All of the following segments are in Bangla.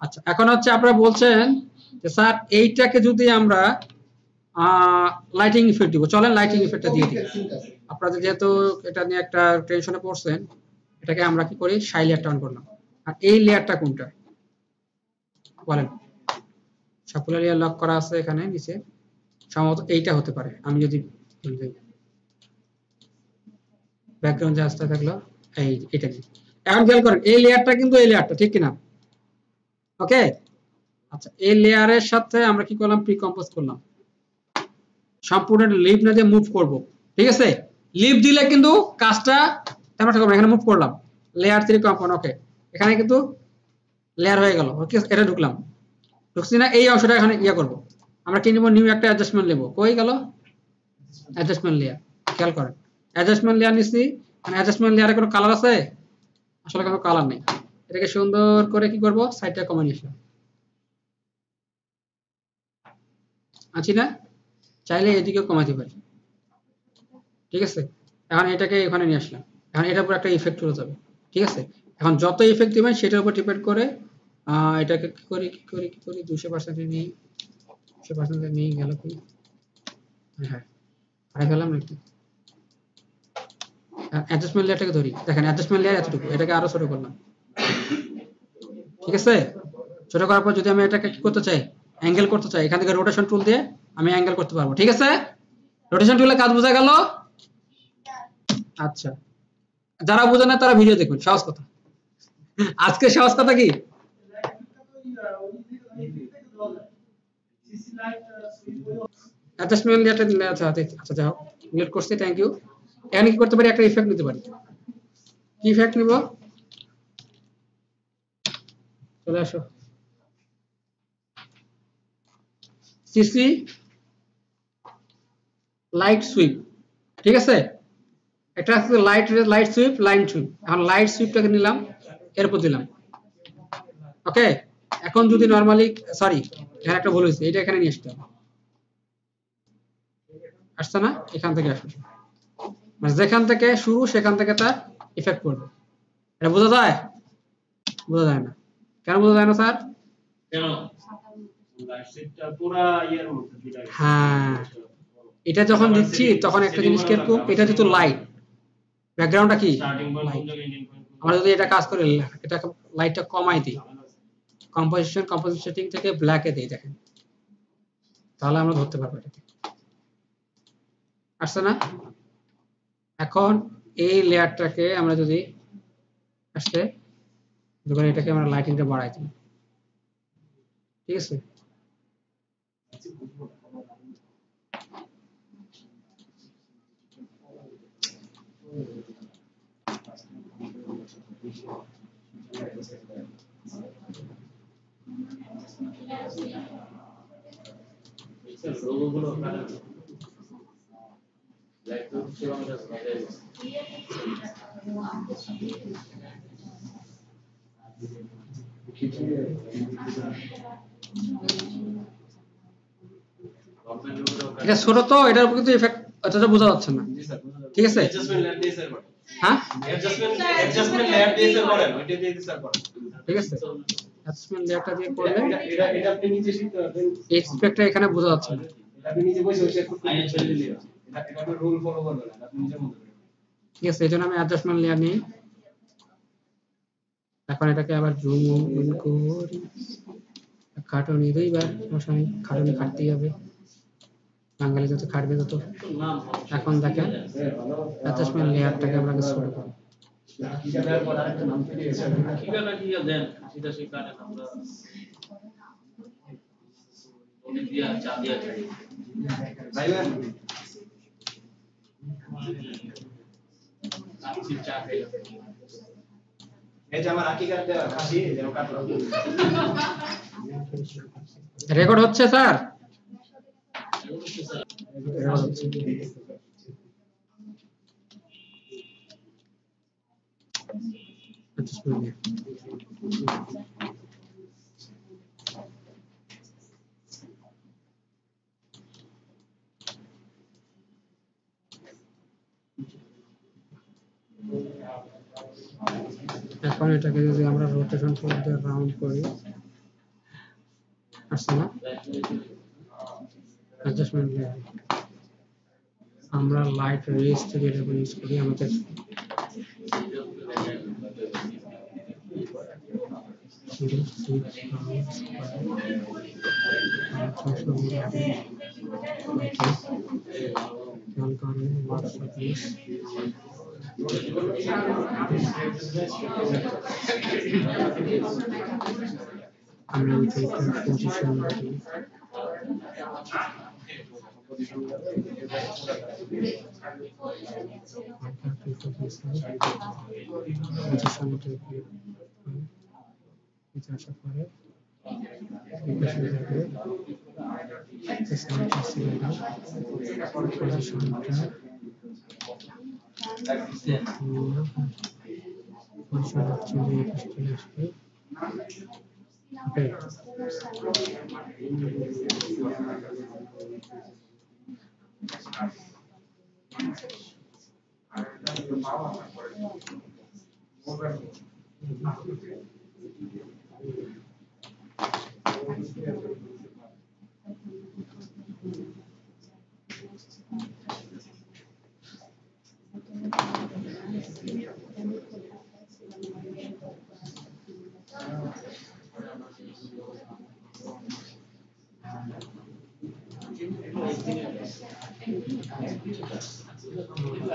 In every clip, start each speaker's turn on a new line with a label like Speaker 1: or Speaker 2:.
Speaker 1: আচ্ছা এখন হচ্ছে আপনারা বলছেন যে স্যার এইটাকে যদি আমরা লাইটিং ইফেক্ট দিব, চলেন লাইটিং ইফেক্টটা দিয়ে দিই। আপনারা যেহেতু এটা নিয়ে একটা টেনশনে পড়ছেন, এটাকে আমরা কি করি, শাই লেয়ারটা অন করলাম। আর এই লেয়ারটা কোনটা বলেন? সবগুলো লেয়ার লক করা আছে এখানে নিচে, সম্ভবত এইটা হতে পারে। আমি যদি ব্যাকগ্রাউন্ড যে আসতে থাকলো, এইটা কি, এখন খেয়াল করেন এই লেয়ারটা কিন্তু এই লেয়ারটা ঠিক কিনা? ওকে, আচ্ছা এই লেয়ারের সাথে আমরা কি করলাম, প্রি কম্পোজ করলাম, সম্পূর্ণ লিভ না দিয়ে মুভ করব, ঠিক আছে? লিভ দিলে কিন্তু কাজটা তেমন একটা করব, এখানে মুভ করলাম, লেয়ার 3 কম্পোনেন্ট, ওকে এখানে কিন্তু লেয়ার হয়ে গেল, ওকে এটা ঢুকলাম, ঢুকছি না, এই অংশটা এখানে ইয়া করব, আমরা কি নিব, নিউ একটা অ্যাডজাস্টমেন্ট নেব, কই গেল অ্যাডজাস্টমেন্ট লেয়ার, খেয়াল করেন অ্যাডজাস্টমেন্ট লেয়ার নিছি, মানে অ্যাডজাস্টমেন্ট লেয়ারে কোনো কালার আছে? আসলে কোনো কালার নেই, এটাকে সুন্দর করে কি করব, সাইডটা কমিয়ে নিয়ে আসলাম, আছি না? চাইলে এদিকেও কমাতে পারি, ঠিক আছে? এখন এটাকে এখানে নিয়ে আসলাম, এখন এটার উপর একটা ইফেক্ট চলে যাবে, ঠিক আছে? এখন যত ইফেক্ট দিবেন সেটার উপর ডিপেন্ড করে এটাকে কি করি 200% নেই, 200% নেই গেল কি, হ্যাঁ হারাই ফেলাম নাকি, অ্যাডজাস্টমেন্ট লেয়ারটাকে ধরি, দেখেন অ্যাডজাস্টমেন্ট লেয়ার এতটুকু, এটাকে আরো ছোট করলাম, ঠিক আছে? ছোট করার পর যদি আমি এটাকে কি করতে চাই, অ্যাঙ্গেল করতে চাই, এখান থেকে রোটেশন টুল দিয়ে আমি অ্যাঙ্গেল করতে পারবো, ঠিক আছে? রোটেশন টুলে কাজ বোঝা গেল? আচ্ছা, যারা বোঝে না তারা ভিডিও দেখুন, সহজ কথা। আজকে সহজ কথা কি, অ্যাডজাস্টমেন্ট লেয়ারটা দিলে, আচ্ছা আচ্ছা যাও ডিলিট করছি, থ্যাংক ইউ। এখানে কি করতে পারি, একটা ইফেক্ট নিতে পারি, কি ইফেক্ট নিব, চলে আসো, সিসি লাইট সুইপ, ঠিক আছে? এটা হচ্ছে লাইট সুইপ, লাইন সুইপ, এখন লাইট সুইপটাকে নিলাম, এর উপর দিলাম, ওকে। এখন যদি নরমালি, সরি এখানে একটা ভুল হয়েছে, এটা এখানে নিয়ে আসতে হবে, আসছে না, এখান থেকে আসবে, মানে যেখান থেকে শুরু সেখান থেকে তার ইফেক্ট করবে, এটা বোঝা যায়? বোঝা যায় না, কেন বোঝা যায় না স্যার? হ্যাঁ, এটা যখন দিচ্ছি তখন একটা জিনিস কিরকম, এটা যেহেতু লাইট, ব্যাকগ্রাউন্ডটা কি লাইট, আমরা যদি এটা কাজ করে এটা লাইটটা কমাই দিই, কম্পোজিশন সেটিং থেকে ব্ল্যাকে দিই, দেখেন তাহলে আমরা ধরতে পারবো এটাকে, আসছে না? এখন এই লেয়ারটাকে আমরা যদি আসছে, যখন এটাকে আমরা লাইটিংটা বাড়াই দিই, ঠিক আছে? এটা ছোট তো, এটার উপর কিন্তু ইফেক্ট অতটা বোঝা যাচ্ছে না, ঠিক আছে? হ্যাঁ অ্যাডজাস্টমেন্ট লেয়ার দিয়ে স্যার করেন, ওইটা দিয়ে স্যার করেন, ঠিক আছে? অ্যাডজাস্টমেন্ট লেয়ারটা দিয়ে করলে এটা আপনি নিজে শিখতে পারবেন, এক্সপেক্টটা এখানে বোঝা যাচ্ছে না, এটা আপনি নিজে বসে বসে করতে পারবেন, এটা আপনি রুল ফলো করবেন না, আপনি নিজের মতো করে, ঠিক আছে? এজন্য আমি অ্যাডজাস্টমেন্ট লেয়ার নিই, এখন এটাকে আবার জুম করি, খাটুনি দুইবার, সমস্যা নেই, খাটুনি খাটতেই হবে, বাঙালি যত খাটবে তত। এখন দেখেন অ্যাডজাস্টমেন্ট লেয়ারটাকে আমরা ছোট করি, রেকর্ড হচ্ছে স্যার? রেকর্ড হচ্ছে। এখন এটাকে যদি আমরা রোটেশন টুল দিয়ে রাউন্ড করি, আসছে না অ্যাডজাস্টমেন্ট লেয়ার আমরা লাইট রেস থেকে এটা ইউজ করি আমাদের আমরা পজিশন আসার পরে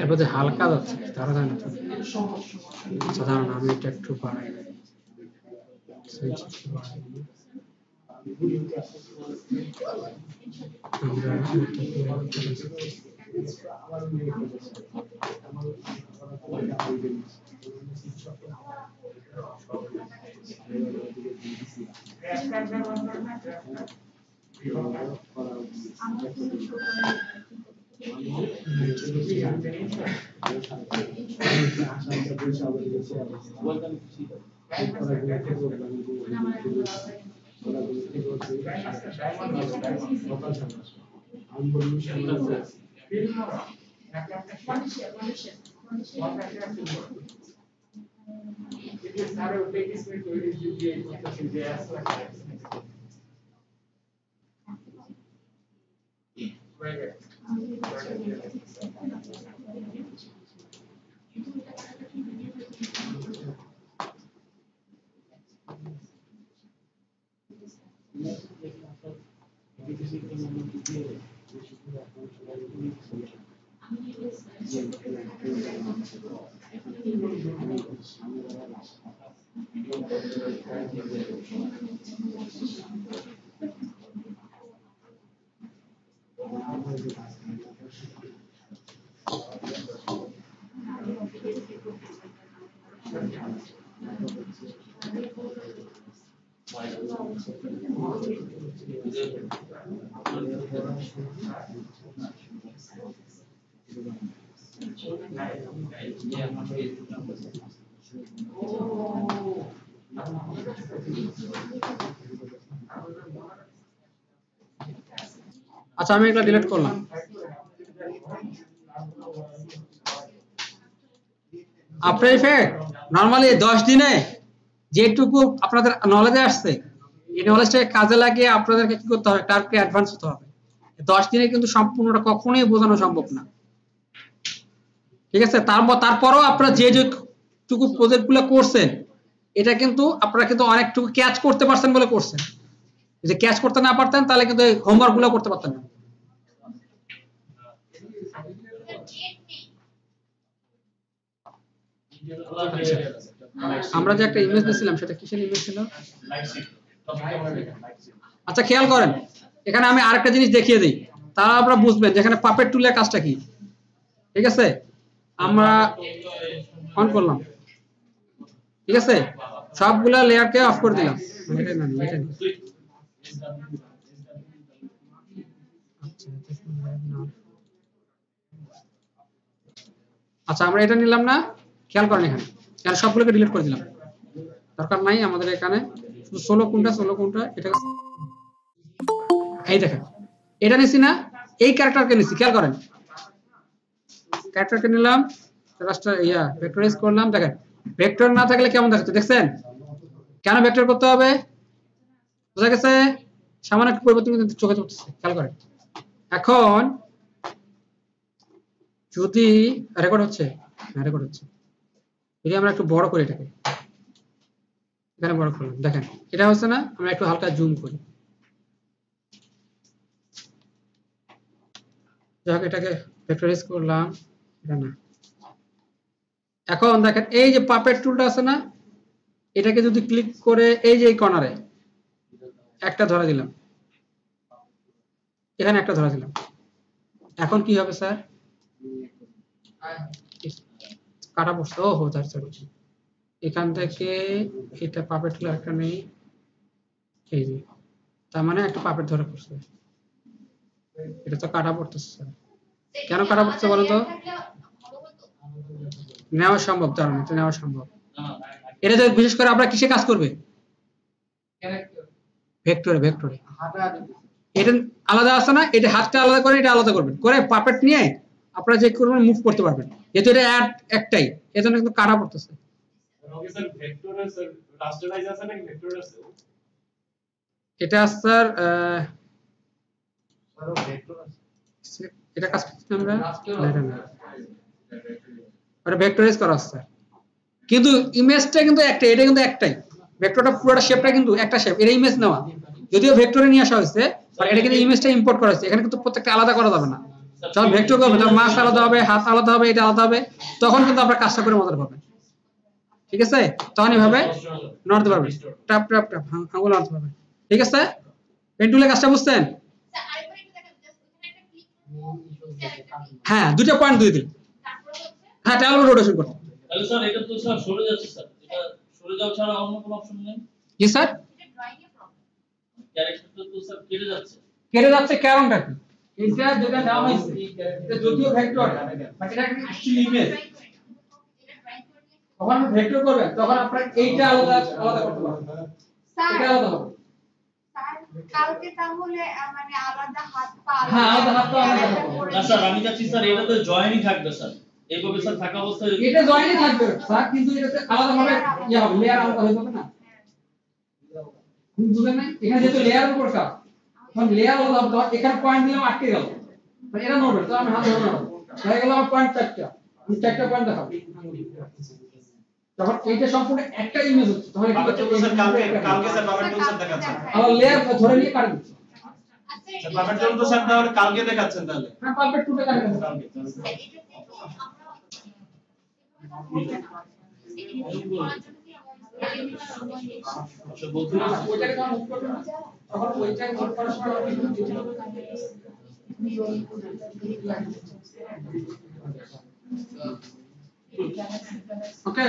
Speaker 1: এরপরে হালকা যাচ্ছে তারা জানে না সাধারণ আমি এটা একটু বাড়াই আচ্ছা আমি এটা ডিলিট করলাম আফটার ইফেক্ট নরমালি 10 দিনে যেটুকু আপনাদের নলেজে আসছে এই নলেজটাকে কাজে লাগিয়ে আপনাদেরকে কি করতে হবে টার্গেটে অ্যাডভান্স হতে হবে 10 দিনে কিন্তু সম্পূর্ণটা কখনোই বোঝানো সম্ভব না ঠিক আছে তারপরও আপনারা যেটুকু প্রজেক্টগুলো করছেন এটা কিন্তু আপনারা কিন্তু অনেকটুকু ক্যাচ করতে পারছেন বলে করছেন যদি ক্যাচ করতে না পারতেন তাহলে কিন্তু এই হোমওয়ার্কগুলো করতে পারতেন না আমরা যে একটা ইমেজ দিয়েছিলাম সেটা কিসের ইমেজ ছিল আচ্ছা খেয়াল করেন এখানে আমি আরেকটা জিনিস দেখিয়ে দিই তারা আপনারা বুঝবেন যেখানে পাপেট টুলের কাজটা কি ঠিক আছে আমরা অন করলাম ঠিক আছে সবগুলা লেয়ারকে অফ করে দিলাম এটা না এটা আচ্ছা আমরা এটা নিলাম না খেয়াল করেন এখানে সবগুলোকে ডিলিট করে দিলাম দরকার নাই আমাদের এখানে শুধু 16 কোনটা এটা এই দেখেন এটা নিছি না এই ক্যারেক্টারকে নিছি খেয়াল করেন ক্যারেক্টারকে নিলাম রাস্টার ভেক্টরাইজ করলাম দেখেন ভেক্টর না থাকলে কেমন দেখাচ্ছে দেখছেন কেন ভেক্টর করতে হবে বুঝা গেছে সামান্য একটা পরিবর্তন কিন্তু চোখে পড়তেছে, খেয়াল করেন। এখন যদি রেকর্ড হচ্ছে, হ্যাঁ রেকর্ড হচ্ছে, যদি আমরা একটু বড় করি এটাকে, এখানে বড় করলাম, দেখেন এটা হচ্ছে না, আমরা একটু হালকা জুম করি, যাক এটাকে ভেক্টরাইজ করলাম, এটা না। এখন দেখেন এই যে পাপেট টুলটা আছে না, এটাকে যদি ক্লিক করে এই যে এই কর্নারে একটা ধরে দিলাম, এখানে একটা ধরে দিলাম, এখন কি হবে স্যার? কাটা পড়ছে, ও হো তার সরি, এখান থেকে এটা পাপেট টুল একটা নেই, এই যে, তার মানে একটা পাপেট ধরে পড়ছে, এটা তো কাটা পড়তেছে স্যার। কেন কাটা পড়ছে বলো তো? নেওয়া সম্ভব, তার মানে এটা নেওয়া সম্ভব। এটা যে বিশেষ করে আমরা কিসে কাজ করবে? ভেক্টরে, ভেক্টরে। এটা আলাদা আছে না, এটা হাতটা আলাদা করে এটা আলাদা করবেন, করে পাপেট নিয়ে আপনারা যে করবেন মুভ করতে পারবেন, যেহেতু এটা একটাই, এজন্য কিন্তু কাটা পড়তেছে। এটা স্যার এটা কাজ করতে আমরা এটা ভেক্টরাইজ করা আছে, কিন্তু ইমেজটা কিন্তু একটাই, এটা কিন্তু একটাই, ভেক্টরটা পুরোটা শেপটা কিন্তু একটা শেপ, এটা ইমেজ নেওয়া, যদিও ভেক্টরে নিয়ে আসা হয়েছে, বাট এটা কিন্তু ইমেজটা ইম্পোর্ট করা হয়েছে, এখানে কিন্তু প্রত্যেকটা আলাদা করা যাবে না। যখন ভেক্টর করবে তখন মাস আলাদা হবে, হাত আলাদা হবে, এটা আলাদা হবে, তখন কিন্তু আপনারা কাজটা করে মজা পাবেন। ঠিক আছে, তখন এইভাবে নড়তে পারবেন, টাপ টাপ টাপ আঙুল নড়তে পারবেন। ঠিক আছে, পেন টুলের কাজটা বুঝছেন? হ্যাঁ, দুটো পয়েন্ট দিয়ে দিন, হ্যাঁ ট্যাবলো রোটেশন করতে।
Speaker 2: তাহলে স্যার এটা তো স্যার সরে যাচ্ছে স্যার, এটা সরে যাওয়া ছাড়া অন্য কোনো অপশন নেই?
Speaker 1: জি স্যার,
Speaker 2: ক্যারেক্টারটা তো স্যার কেটে যাচ্ছে।
Speaker 1: কেটে যাচ্ছে কারণটা কি? এটা যেটা নাম হইছে, এটা যদিও ভেক্টর, বাট এটা একটা অ্যাকচুয়ালি ইমেজ। যখন ভেক্টর করবেন তখন আপনারা এইটা আলাদা আলাদা করতে পারবেন, এটা আলাদা হবে।
Speaker 3: কালকে তাহলে মানে আলাদা হাত পা,
Speaker 1: হ্যাঁ আলাদা হাত পা আলাদা হবে।
Speaker 2: না স্যার আমি চাচ্ছি স্যার এটা তো জয়েনই থাকবে স্যার, এইভাবে স্যার থাকা অবস্থায়
Speaker 1: এটা জয়েনই থাকবে স্যার, কিন্তু এটাতে আলাদা ভাবে ইয়া হবে, লেয়ার আলাদা হয়ে যাবে না। বুঝলেন না? এখানে যেহেতু লেয়ার উপর কাজ, তখন লেয়ার আলাদা হবে, তখন এখানে পয়েন্ট দিলাম আটকে গেল, মানে এটা নড়বে, তো আমি হাত ধরে নাড়ব, হয়ে গেল আমার পয়েন্ট চারটা, আমি চারটা পয়েন্ট দেখাবো। যখন এইটা সম্পূর্ণ একটা ইমেজ হচ্ছে, তখন কি করতে হবে?
Speaker 4: কালকে স্যার পাপেট টুল স্যার দেখাচ্ছেন,
Speaker 1: আবার লেয়ার ধরে নিয়ে কাটে দিচ্ছে।
Speaker 4: স্যার পাপেট টুল তো স্যার তাহলে কালকে দেখাচ্ছেন তাহলে?
Speaker 1: হ্যাঁ পারফেক্ট টুলটা কাটে দিচ্ছে।
Speaker 4: কালকে
Speaker 2: আচ্ছা বলতে
Speaker 1: ওইটাকে যখন মুভ করবে না, তখন ওইটাকে মুভ করার সময় ওকে।